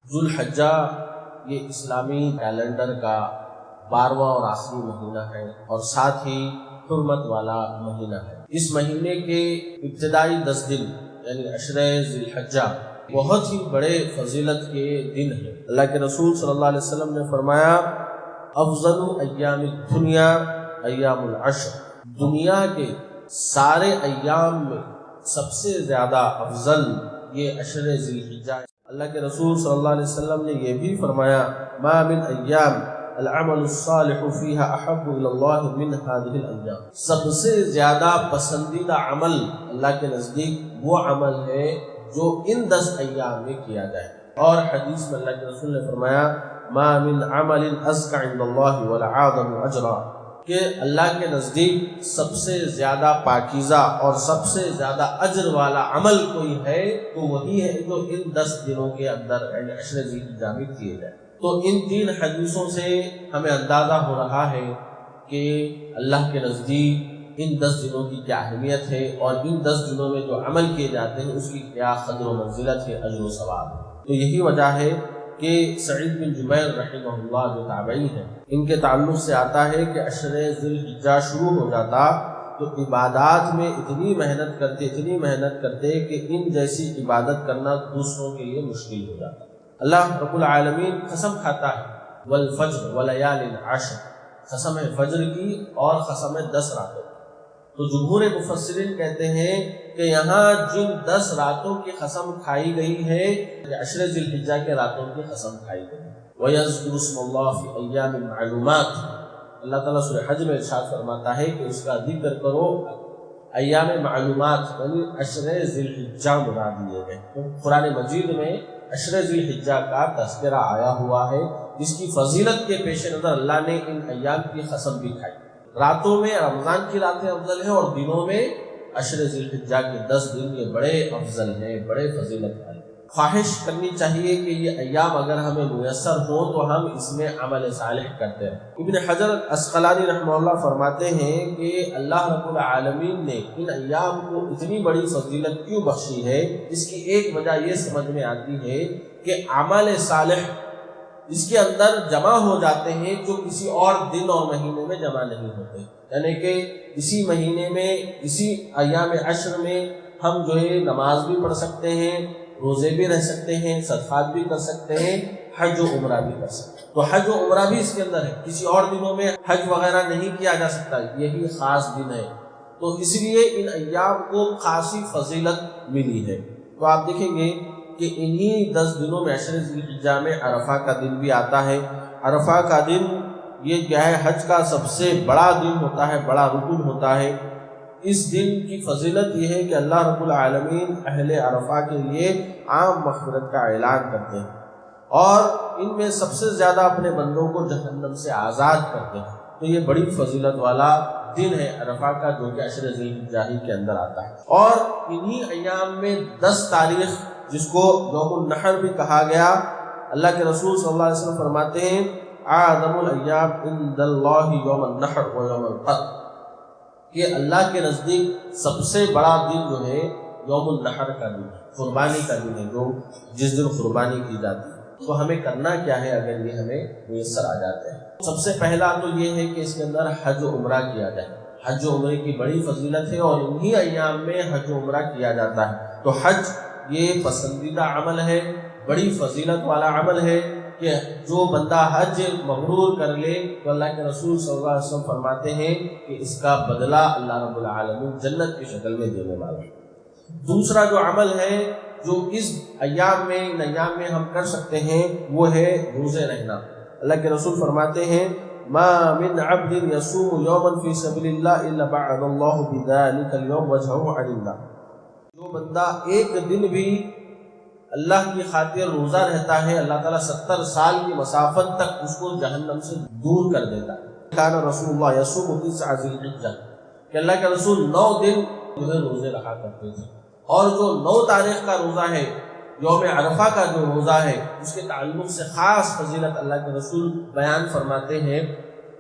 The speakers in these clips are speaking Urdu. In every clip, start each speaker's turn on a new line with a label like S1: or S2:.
S1: ذوالحجہ یہ اسلامی کیلنڈر کا 12واں اور آخری مہینہ ہے اور ساتھ ہی حرمت والا مہینہ ہے۔ اس مہینے کے ابتدائی 10 دن یعنی عشرہ ذوالحجہ بہت ہی بڑے فضیلت کے دن ہیں۔ اللہ کے رسول صلی اللہ علیہ وسلم نے فرمایا افضل ایام الدنیا ایام العشر، دنیا کے سارے ایام میں سب سے زیادہ افضل یہ عشرہ ذوالحجہ ہے۔ اللہ کے رسول صلی اللہ علیہ وسلم نے یہ بھی فرمایا ما من ایام العمل الصالح فیہا احب الی اللہ من هذه الایام، سب سے زیادہ پسندیدہ عمل اللہ کے نزدیک وہ عمل ہے جو ان 10 ایام میں کیا جائے۔ اور حدیث میں اللہ کے رسول نے فرمایا ما من عمل ازکى عند اللہ ولا اعظم اجرا، کہ اللہ کے نزدیک سب سے زیادہ پاکیزہ اور سب سے زیادہ اجر والا عمل کوئی ہے تو وہی ہے جو ان 10 دنوں کے اندر یعنی عشرہ ذوالحجہ میں کیے جائے۔ تو ان 3 حدیثوں سے ہمیں اندازہ ہو رہا ہے کہ اللہ کے نزدیک ان 10 دنوں کی کیا اہمیت ہے اور ان 10 دنوں میں جو عمل کیے جاتے ہیں اس کی کیا قدر و منزلت ہے، اجر و ثواب ہے۔ تو یہی وجہ ہے کہ سعید بن جبیر رحمہ اللہ جو تابعی ہیں ان کے تعلق سے آتا ہے کہ عشرہ ذوالحجہ شروع ہو جاتا تو عبادات میں اتنی محنت کرتے کہ ان جیسی عبادت کرنا دوسروں کے لیے مشکل ہو جاتا۔ اللہ رب العالمین قسم کھاتا ہے والفجر ولیال عشر، قسم ہے فجر کی اور قسم ہے 10 راتوں۔ تو جمہور مفسرین کہتے ہیں کہ یہاں جن 10 راتوں کی قسم کھائی گئی ہے عشرہ ذوالحجہ کے راتوں کی قسم کھائی گئی ہے۔ وَيَذْكُرُ اسْمَ اللَّهِ فِي أَيَّامٍ مَعْلُومَاتٍ، اللہ تعالیٰ سورہ حج میں ارشاد فرماتا ہے کہ اس کا ذکر کرو ایام معلومات یعنی عشرہ ذوالحجہ مراد لیے گئے۔ تو قرآن مجید میں عشرہ ذوالحجہ کا تذکرہ آیا ہوا ہے جس کی فضیلت کے پیش نظر اللہ نے ان ایام کی قسم بھی کھائی۔ راتوں میں رمضان کی راتیں افضل ہیں اور دنوں میں عشرہ ذوالحجہ کے 10 دن یہ بڑے افضل ہیں، بڑے فضیلت والے۔ خواہش کرنی چاہیے کہ یہ ایام اگر ہمیں میسر ہوں تو ہم اس میں عمل صالح کرتے ہیں۔ ابن حجر عسقلانی رحمہ اللہ فرماتے ہیں کہ اللہ رب العالمین نے ان ایام کو اتنی بڑی فضیلت کیوں بخشی ہے، اس کی ایک وجہ یہ سمجھ میں آتی ہے کہ عمل صالح اس کے اندر جمع ہو جاتے ہیں جو کسی اور دن اور مہینے میں جمع نہیں ہوتے، یعنی کہ اسی مہینے میں اسی ایام عشر میں ہم جو ہے نماز بھی پڑھ سکتے ہیں، روزے بھی رہ سکتے ہیں، صدقات بھی کر سکتے ہیں، حج و عمرہ بھی کر سکتے ہیں۔ تو حج و عمرہ بھی اس کے اندر ہے، کسی اور دنوں میں حج وغیرہ نہیں کیا جا سکتا، یہی خاص دن ہے، تو اس لیے ان ایام کو خاصی فضیلت ملی ہے۔ تو آپ دیکھیں گے کہ انہی 10 دنوں میں عشرہ ذوالحجہ میں عرفہ کا دن بھی آتا ہے۔ عرفہ کا دن یہ کیا ہے، حج کا سب سے بڑا دن ہوتا ہے، بڑا رکن ہوتا ہے۔ اس دن کی فضیلت یہ ہے کہ اللہ رب العالمین اہل عرفہ کے لیے عام مغفرت کا اعلان کرتے ہیں اور ان میں سب سے زیادہ اپنے بندوں کو جہنم سے آزاد کرتے ہیں۔ تو یہ بڑی فضیلت والا دن ہے عرفہ کا جو کہ عشرہ ذوالحجہ کے اندر آتا ہے۔ اور انہی ایام میں 10 تاریخ جس کو یوم النحر بھی کہا گیا، اللہ کے رسول صلی اللہ علیہ وسلم فرماتے ہیں اعظم الایام عند اللہ یوم النحر و یوم الفطر، کہ اللہ کے نزدیک سب سے بڑا دن جو ہے یوم النحر کا دن ہے، قربانی کا دن ہے، جو جس دن قربانی کی جاتی ہے۔ تو ہمیں کرنا کیا ہے اگر یہ ہمیں میسر آ جاتے ہیں؟ سب سے پہلا تو یہ ہے کہ اس کے اندر حج و عمرہ کیا جائے۔ حج و عمرے کی بڑی فضیلت ہے اور انہی ایام میں حج و عمرہ کیا جاتا ہے۔ تو حج یہ پسندیدہ عمل ہے، بڑی فضیلت والا عمل ہے کہ جو بندہ حج مبرور کر لے تو اللہ کے رسول صلی اللہ علیہ وسلم فرماتے ہیں کہ اس کا بدلہ اللہ رب العالمین جنت کی شکل میں دینے والا ہے۔ دوسرا جو عمل ہے جو اس ایام میں ان ایام میں ہم کر سکتے ہیں وہ ہے روزے رہنا۔ اللہ کے رسول فرماتے ہیں ما من عبد يصوم يوما في سبيل الله الا بعد الله بذلك اليوم وجهه عن النار، جو بندہ ایک دن بھی اللہ کی خاطر روزہ رہتا ہے اللہ تعالیٰ 70 سال کی مسافت تک اس کو جہنم سے دور کر دیتا ہے۔ کان رسول اللہ یصوم 9 ذی الحجہ، کہ اللہ کے رسول 9 دن جو ہے روزے رکھا کرتے تھے، اور جو 9 تاریخ کا روزہ ہے یوم عرفہ کا جو روزہ ہے اس کے تعلق سے خاص فضیلت اللہ کے رسول بیان فرماتے ہیں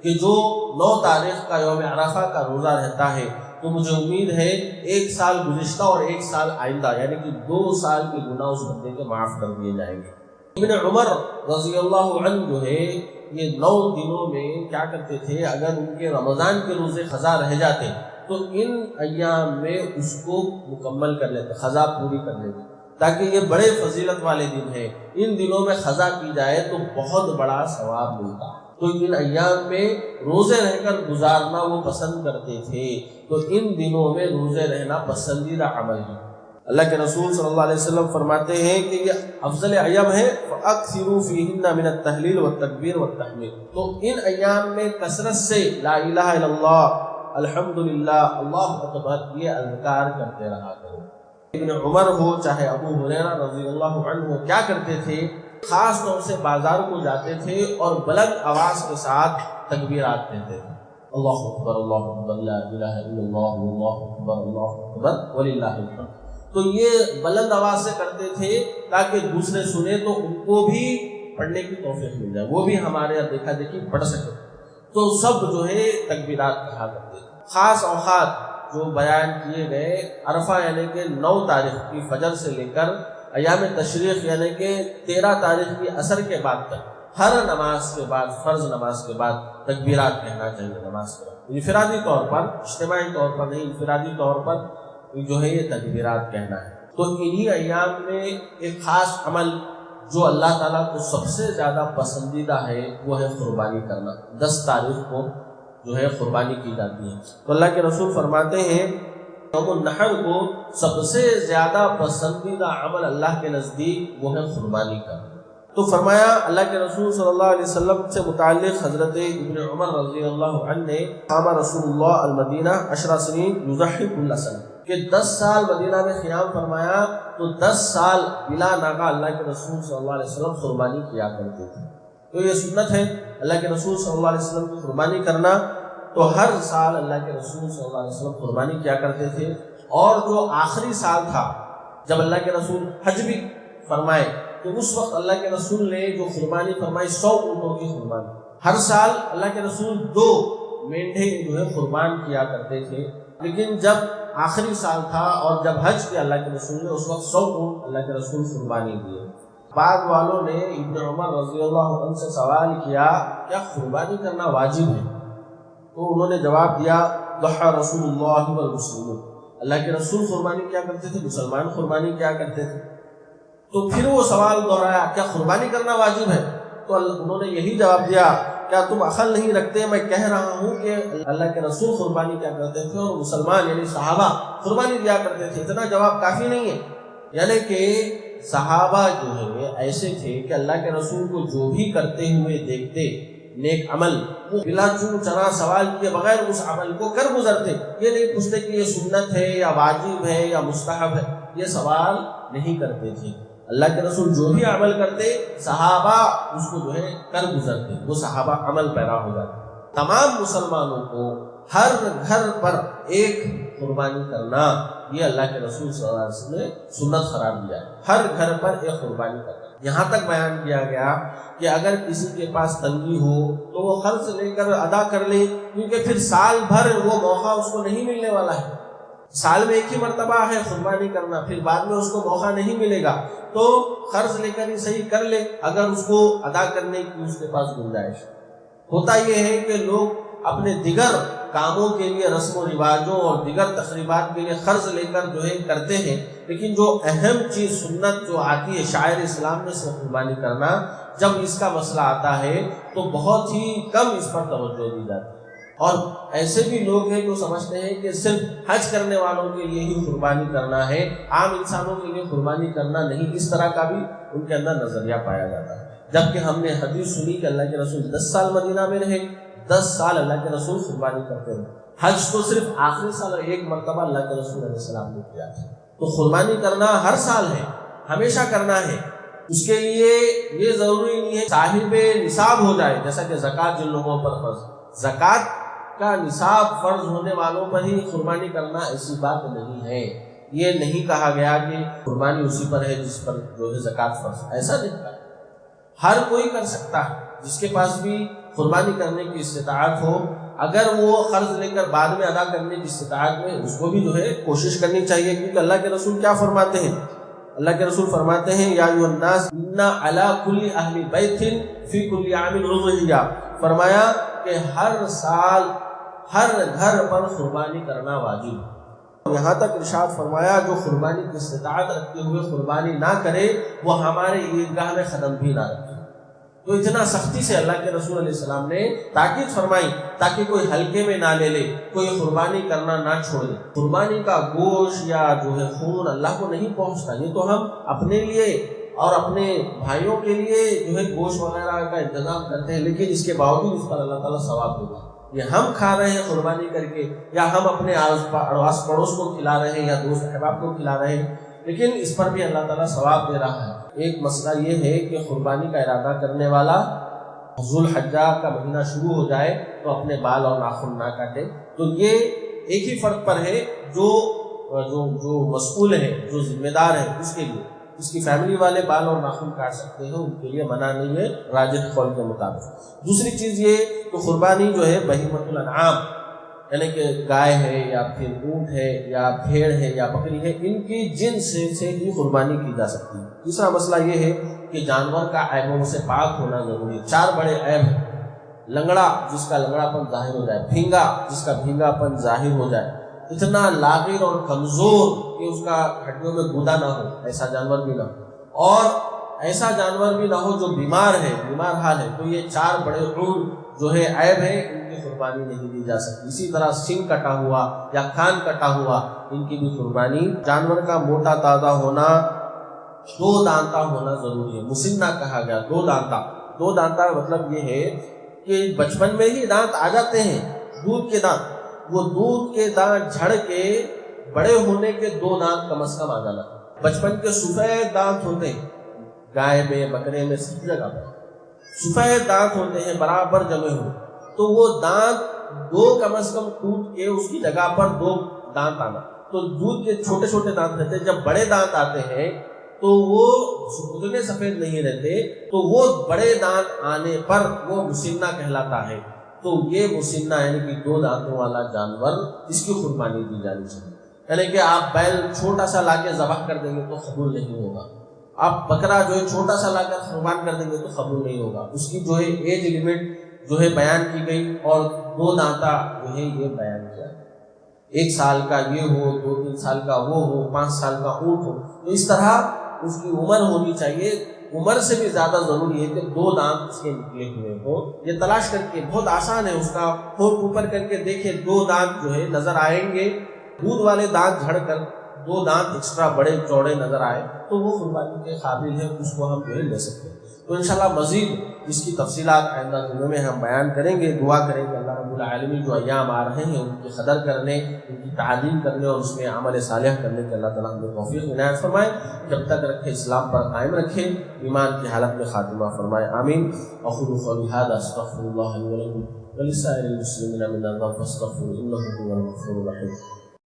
S1: کہ جو 9 تاریخ کا یوم عرفہ کا روزہ رہتا ہے تو مجھے امید ہے 1 سال گزشتہ اور 1 سال آئندہ یعنی کہ 2 سال کے گناہ اس بندے کے معاف کر دیے جائیں گے۔ ابن عمر رضی اللہ عنہ جو ہے یہ 9 دنوں میں کیا کرتے تھے، اگر ان کے رمضان کے روزے قضا رہ جاتے تو ان ایام میں اس کو مکمل کر لیتے، قضا پوری کر لیتے، تاکہ یہ بڑے فضیلت والے دن ہیں، ان دنوں میں قضا کی جائے تو بہت بڑا ثواب ملتا، تو ان ایام میں روزے رہ کر گزارنا وہ پسند کرتے تھے، تو ان دنوں میں روزے رہنا پسندیدہ عمل ہے۔ اللہ کے رسول صلی اللہ علیہ وسلم فرماتے ہیں کہ یہ افضل ایام ہے، فَأَكْثِرُوا فِيهِنَّ مِنَ التَّهْلِيلِ وَالتَّكْبِيرِ وَالتَّحْمِيدِ، تو ان ایام میں کثرت سے لا الہ الا اللہ، الحمدللہ، اللہ اکبر، یہ اذکار کرتے رہا کرو۔ ابن عمر ہو چاہے ابو ہریرہ رضی اللہ عنہ ہو، کیا کرتے تھے، خاص طور سے بازار کو جاتے تھے اور بلند آواز کے ساتھ تکبیرات کہتے تھے، اللہ اکبر اللہ اکبر، لا الہ الا اللہ، اللہ اکبر اللہ اکبر وللہ الحمد۔ تو یہ بلند آواز سے کرتے تھے تاکہ دوسرے سنیں تو ان کو بھی پڑھنے کی توفیق مل جائے، وہ بھی ہمارے یہاں دیکھا دیکھی پڑھ سکے، تو سب جو ہے تکبیرات کہا کرتے تھے۔ خاص اوقات جو بیان کیے گئے، عرفہ یعنی کہ 9 تاریخ کی فجر سے لے کر ایام تشریق یعنی کہ 13 تاریخ کی عصر کے بعد تک، ہر نماز کے بعد، فرض نماز کے بعد تکبیرات کہنا چاہیے نماز کے بعد، انفرادی طور پر، اجتماعی طور پر نہیں، انفرادی طور پر جو ہے یہ تکبیرات کہنا ہے۔ تو انہی ایام میں ایک خاص عمل جو اللہ تعالیٰ کو سب سے زیادہ پسندیدہ ہے وہ ہے قربانی کرنا۔ 10 تاریخ کو جو ہے قربانی کی جاتی ہے، تو اللہ کے رسول فرماتے ہیں یوم النحر کو سب سے زیادہ پسندیدہ عمل اللہ کے نزدیک وہ ہے قربانی کرنا۔ تو فرمایا اللہ کے رسول صلی اللہ علیہ وسلم سے متعلق حضرت ابن عمر رضی اللہ عنہ نے، قام رسول اللہ المدینہ 10 سنین یضحی کل سنہ، کہ 10 سال مدینہ میں قیام فرمایا تو 10 سال بلا ناغہ اللہ کے رسول صلی اللہ علیہ وسلم قربانی کیا کرتے تھے۔ تو یہ سنت ہے اللہ کے رسول صلی اللہ علیہ وسلم کی قربانی کرنا، تو ہر سال اللہ کے رسول صلی اللہ علیہ وسلم قربانی کیا کرتے تھے، اور جو آخری سال تھا جب اللہ کے رسول حج بھی فرمائے تو اس وقت اللہ کے رسول نے جو قربانی فرمائی 100 اونٹوں کی قربانی، ہر سال اللہ کے رسول 2 مینڈھے جو ہے قربان کیا کرتے تھے، لیکن جب آخری سال تھا اور جب حج کیا اللہ کے رسول نے اس وقت 100 اونٹ اللہ کے رسول قربانی دیے۔ بعد والوں نے ابن عمر رضی اللہ عنہ سے سوال کیا کیا قربانی کرنا واجب ہے؟ تو انہوں نے جواب دیا ضحى رسول اللہ والمسلمون، اللہ کے رسول قربانی کیا کرتے تھے، مسلمان قربانی کیا کرتے تھے۔ تو پھر وہ سوال دہرایا کیا قربانی کرنا واجب ہے؟ تو انہوں نے یہی جواب دیا کیا تم عقل نہیں رکھتے، میں کہہ رہا ہوں کہ اللہ کے رسول قربانی کیا کرتے تھے اور مسلمان یعنی صحابہ قربانی دیا کرتے تھے، اتنا جواب کافی نہیں ہے؟ یعنی کہ صحابہ جو ہے ایسے تھے کہ اللہ کے رسول کو جو بھی کرتے ہوئے دیکھتے نیک عمل، وہ بلا چون چنا سوال کیے بغیر اس عمل کو کر گزرتے، یہ نہیں پوچھتے کہ یہ سنت ہے یا واجب ہے یا مستحب ہے، یہ سوال نہیں کرتے تھے۔ اللہ کے رسول جو بھی عمل کرتے صحابہ اس کو جو ہے کر گزرتے، وہ صحابہ عمل پیرا ہو جاتے۔ تمام مسلمانوں کو ہر گھر پر ایک قربانی کرنا یہ اللہ کے رسول صلی اللہ علیہ وسلم نے سنت قرار دیا ہے، ہر گھر پر ایک قربانی کرنا۔ یہاں تک بیان کیا گیا کہ اگر کسی کے پاس تنگی ہو تو وہ قرض لے کر ادا کر لے، کیونکہ پھر سال بھر وہ موقع اس کو نہیں ملنے والا ہے، سال میں ایک ہی مرتبہ ہے قربانی کرنا، پھر بعد میں اس کو موقع نہیں ملے گا، تو قرض لے کر ہی صحیح کر لے اگر اس کو ادا کرنے کی اس کے پاس گنجائش۔ ہوتا یہ ہے کہ لوگ اپنے دیگر کاموں کے لیے، رسم و رواجوں اور دیگر تقریبات کے لیے قرض لے کر جو ہے کرتے ہیں، لیکن جو اہم چیز سنت جو آتی ہے شاعر اسلام میں سے قربانی کرنا، جب اس کا مسئلہ آتا ہے تو بہت ہی کم اس پر توجہ دی جاتی ہے۔ اور ایسے بھی لوگ ہیں جو سمجھتے ہیں کہ صرف حج کرنے والوں کے لیے ہی قربانی کرنا ہے، عام انسانوں کے لیے قربانی کرنا نہیں، اس طرح کا بھی ان کے اندر نظریہ پایا جاتا ہے۔ جبکہ ہم نے حدیث سنی کہ اللہ کے رسول 10 سال مدینہ میں رہے، 10 سال اللہ کے رسول قربانی کرتے رہے، حج تو صرف آخری سال ایک مرتبہ اللہ کے رسول علیہ السلام نے کیا تھا۔ تو قربانی کرنا ہر سال ہے، ہمیشہ کرنا ہے، اس کے لیے یہ ضروری نہیں ہے صاحب نصاب ہو جائے، جیسا کہ زکوٰۃ جن لوگوں پر فرض، زکوٰۃ کا نصاب فرض ہونے والوں پر ہی قربانی کرنا ایسی بات نہیں ہے۔ یہ نہیں کہا گیا کہ قربانی اسی پر ہے جس پر جو ہے زکوٰۃ فرض، ایسا نہیں کہا، ہر کوئی کر سکتا ہے، جس کے پاس بھی قربانی کرنے کی استطاعت ہو، اگر وہ قرض لے کر بعد میں ادا کرنے کی استطاعت میں، اس کو بھی جو ہے کوشش کرنی چاہیے، کیونکہ اللہ کے رسول کیا فرماتے ہیں اللہ کے رسول فرماتے ہیں یا ایھا الناس ان علی کل اہل بیت فی کل عام اضحیہ، فرمایا کہ ہر سال ہر گھر پر قربانی کرنا واجب ہے۔ یہاں تک ارشاد فرمایا جو قربانی کی استطاعت رکھتے ہوئے قربانی نہ کرے وہ ہمارے عیدگاہ میں قدم بھی نہ رکھے۔ تو اتنا سختی سے اللہ کے رسول علیہ السلام نے تاکید فرمائی تاکہ کوئی ہلکے میں نہ لے لے، کوئی قربانی کرنا نہ چھوڑ دے۔ قربانی کا گوشت یا جو ہے خون اللہ کو نہیں پہنچتا، یہ تو ہم اپنے لیے اور اپنے بھائیوں کے لیے جو ہے گوشت وغیرہ کا انتظام کرتے ہیں، لیکن اس کے باوجود اس پر اللہ تعالیٰ ثواب دے گا۔ یہ ہم کھا رہے ہیں قربانی کر کے، یا ہم اپنے آس پڑوس کو کھلا رہے ہیں یا دوست احباب کو کھلا رہے ہیں، لیکن اس پر بھی اللہ تعالیٰ ثواب دے رہا ہے۔ ایک مسئلہ یہ ہے کہ قربانی کا ارادہ کرنے والا ذو الحجہ کا مہینہ شروع ہو جائے تو اپنے بال اور ناخن نہ کاٹے، تو یہ ایک ہی فرق پر ہے جو مسئول ہے، جو ذمہ دار ہے، اس کے لیے اس کی فیملی والے بال اور ناخن کاٹ سکتے ہیں، ان کے لیے منع نہیں ہے راجح قول کے مطابق۔ دوسری چیز یہ کہ قربانی جو ہے بہیمۃ الانعام یعنی کہ گائے ہے یا پھر اونٹ ہے یا بھیڑ ہے یا بکری ہے، ان کی جنس سے ہی قربانی کی جا سکتی ہے۔ تیسرا مسئلہ یہ ہے کہ جانور کا عیبوں سے پاک ہونا ضروری ہے۔ 4 بڑے عیب ہیں: لنگڑا جس کا لنگڑا پن ظاہر ہو جائے، بھینگا جس کا بھینگا پن ظاہر ہو جائے، اتنا لاغر اور کمزور کہ اس کا ہڈیوں میں گودا نہ ہو، ایسا جانور بھی نہ ہو، اور ایسا جانور بھی نہ ہو جو بیمار ہے، بیمار حال ہے۔ تو یہ 4 بڑے جو ہے عیب ہے، ان کی قربانی نہیں دی جا سکتی۔ اسی طرح سنگ کٹا ہوا یا کان کٹا ہوا، ان کی بھی قربانی۔ جانور کا موٹا تازہ ہونا، 2 دانتا ہونا ضروری ہے۔ مسنہ کہا گیا 2 دانتا۔ 2 دانتا مطلب یہ ہے کہ بچپن میں ہی دانت آ جاتے ہیں، دودھ کے دانت، وہ دودھ کے دانت جھڑ کے بڑے ہونے کے 2 دانت کم از کم آ جانا۔ بچپن کے سفید دانت ہوتے ہیں، گائے میں بکرے میں سب جگہ پر سفید دانت ہوتے ہیں، برابر جمے ہوئے، تو وہ دانت 2 کم از کم ٹوٹ کے اس کی جگہ پر 2 دانت آنا۔ تو دودھ کے چھوٹے چھوٹے دانت رہتے ہیں، جب بڑے دانت آتے ہیں تو وہ اتنے سفید نہیں رہتے، تو وہ بڑے دانت آنے پر وہ مسنہ کہلاتا ہے۔ تو یہ مسنہ یعنی کہ 2 دانتوں والا جانور، اس کی قربانی دی جانی چاہیے۔ یعنی کہ آپ بیل چھوٹا سا لا کے ذبح کر دیں گے تو قبول نہیں ہوگا، آپ بکرا جو ہے چھوٹا سا لا کر قربان کر دیں گے تو قبول نہیں ہوگا۔ اس کی جو ہے ایج لمٹ جو ہے بیان کی گئی، اور 2 دانتا جو ہے یہ بیان کیا، 1 سال کا یہ ہو، 2-3 سال کا وہ ہو، 5 سال کا اونٹ ہو، تو اس طرح اس کی عمر ہونی چاہیے۔ عمر سے بھی زیادہ ضروری ہے کہ 2 دانت اس کے نکلے ہوئے ہو۔ یہ تلاش کر کے بہت آسان ہے، اس کا ہونٹ اوپر کر کے دیکھیں، 2 دانت جو ہے نظر آئیں گے، دودھ والے دانت جھڑ کر 2 دانت ایکسٹرا بڑے چوڑے نظر آئے تو وہ قربانی کے قابل ہے، اس کو ہم جو ہے لے سکتے ہیں۔ تو انشاءاللہ مزید اس کی تفصیلات آئندہ دنوں میں ہم بیان کریں گے۔ دعا کریں کہ اللہ رب العالمین جو ایام آ رہے ہیں ان کی قدر کرنے، ان کی تعظیم کرنے اور اس میں عمل صالح کرنے کے اللہ تعالیٰ ہمیں توفیق عنایت فرمائے۔ جب تک رکھے اسلام پر قائم رکھے، ایمان کی حالت میں خاتمہ فرمائے، آمین۔ اقول قولی ھذا استغفر اللہ لی ولکم ولسائر المسلمین من الذنوب فاستغفروہ انہ ھو الغفور الرحیم۔